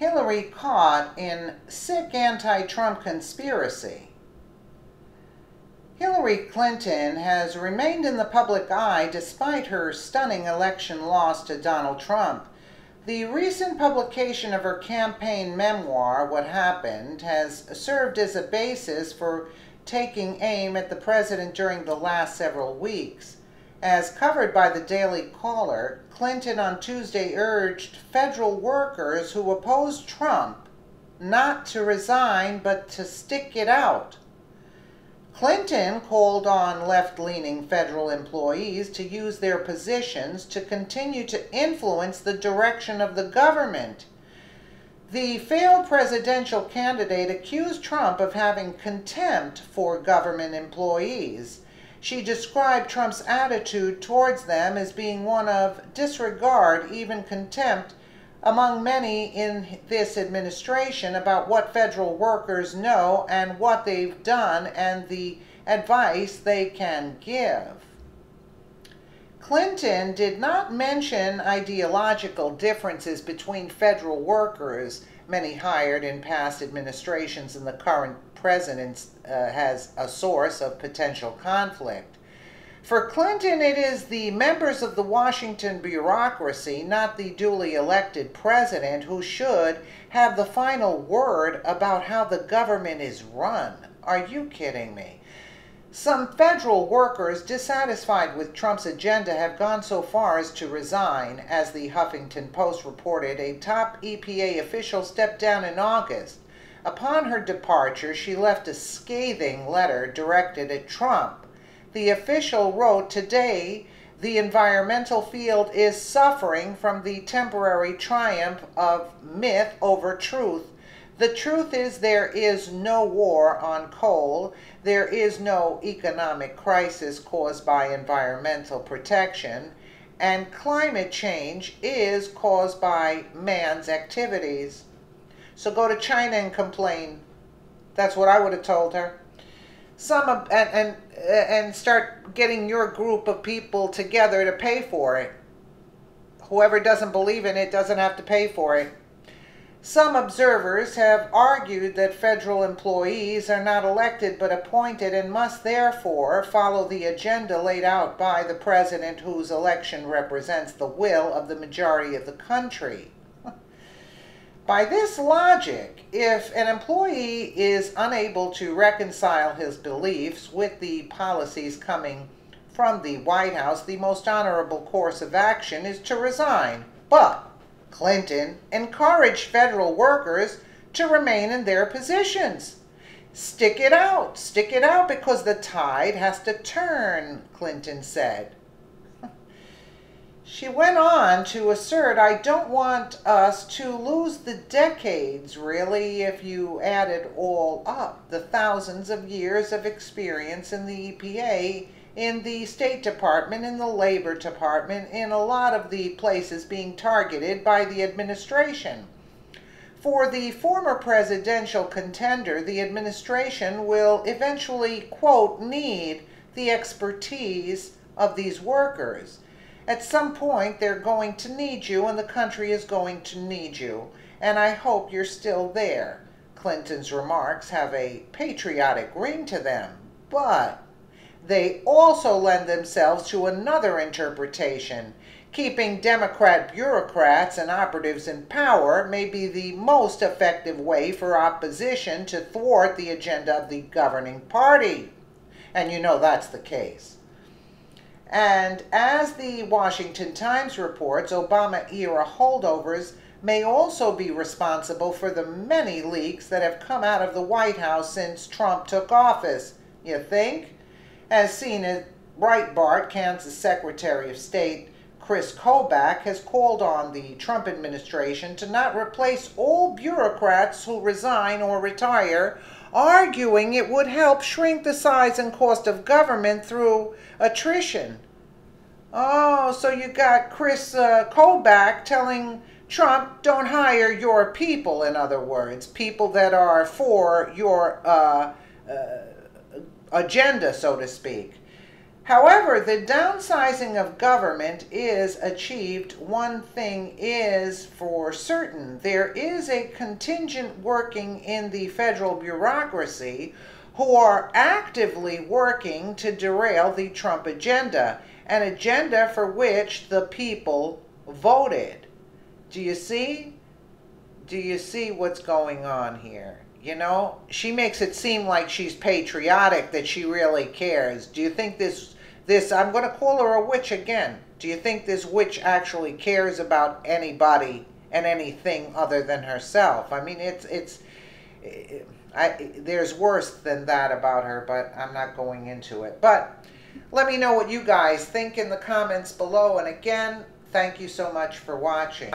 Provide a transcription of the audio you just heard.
Hillary caught in sick anti-Trump conspiracy. Hillary Clinton has remained in the public eye despite her stunning election loss to Donald Trump. The recent publication of her campaign memoir, What Happened, has served as a basis for taking aim at the president during the last several weeks. As covered by the Daily Caller, Clinton on Tuesday urged federal workers who opposed Trump not to resign but to stick it out. Clinton called on left-leaning federal employees to use their positions to continue to influence the direction of the government. The failed presidential candidate accused Trump of having contempt for government employees. She described Trump's attitude towards them as being one of disregard, even contempt, among many in this administration about what federal workers know and what they've done and the advice they can give. Clinton did not mention ideological differences between federal workers, many hired in past administrations and the current president has a source of potential conflict. For Clinton, it is the members of the Washington bureaucracy, not the duly elected president, who should have the final word about how the government is run. Are you kidding me? Some federal workers dissatisfied with Trump's agenda have gone so far as to resign. As the Huffington Post reported, a top EPA official stepped down in August. Upon her departure, she left a scathing letter directed at Trump. The official wrote, "Today, the environmental field is suffering from the temporary triumph of myth over truth. The truth is there is no war on coal. There is no economic crisis caused by environmental protection. And climate change is caused by man's activities. So go to China and complain." That's what I would have told her. And start getting your group of people together to pay for it. Whoever doesn't believe in it doesn't have to pay for it. Some observers have argued that federal employees are not elected but appointed and must therefore follow the agenda laid out by the president whose election represents the will of the majority of the country. By this logic, if an employee is unable to reconcile his beliefs with the policies coming from the White House, the most honorable course of action is to resign. But Clinton encouraged federal workers to remain in their positions. Stick it out because the tide has to turn, Clinton said. She went on to assert, "I don't want us to lose the decades, really, if you add it all up, the thousands of years of experience in the EPA, in the State Department, in the Labor Department, in a lot of the places being targeted by the administration. For the former presidential contender, the administration will eventually, quote, need the expertise of these workers. At some point, they're going to need you, and the country is going to need you. And I hope you're still there." Clinton's remarks have a patriotic ring to them, but they also lend themselves to another interpretation. Keeping Democrat bureaucrats and operatives in power may be the most effective way for opposition to thwart the agenda of the governing party. And you know that's the case. And as the Washington Times reports, Obama-era holdovers may also be responsible for the many leaks that have come out of the White House since Trump took office. You think? As seen at Breitbart, Kansas Secretary of State Chris Kobach has called on the Trump administration to not replace all bureaucrats who resign or retire, arguing it would help shrink the size and cost of government through attrition. Oh, so you got Chris Kobach telling Trump, don't hire your people, in other words, people that are for your agenda, so to speak. However, the downsizing of government is achieved. One thing is for certain: there is a contingent working in the federal bureaucracy who are actively working to derail the Trump agenda, an agenda for which the people voted. Do you see? Do you see what's going on here? You know, she makes it seem like she's patriotic, that she really cares. Do you think this, I'm going to call her a witch again. Do you think this witch actually cares about anybody and anything other than herself? I mean, there's worse than that about her, but I'm not going into it. But let me know what you guys think in the comments below. And again, thank you so much for watching.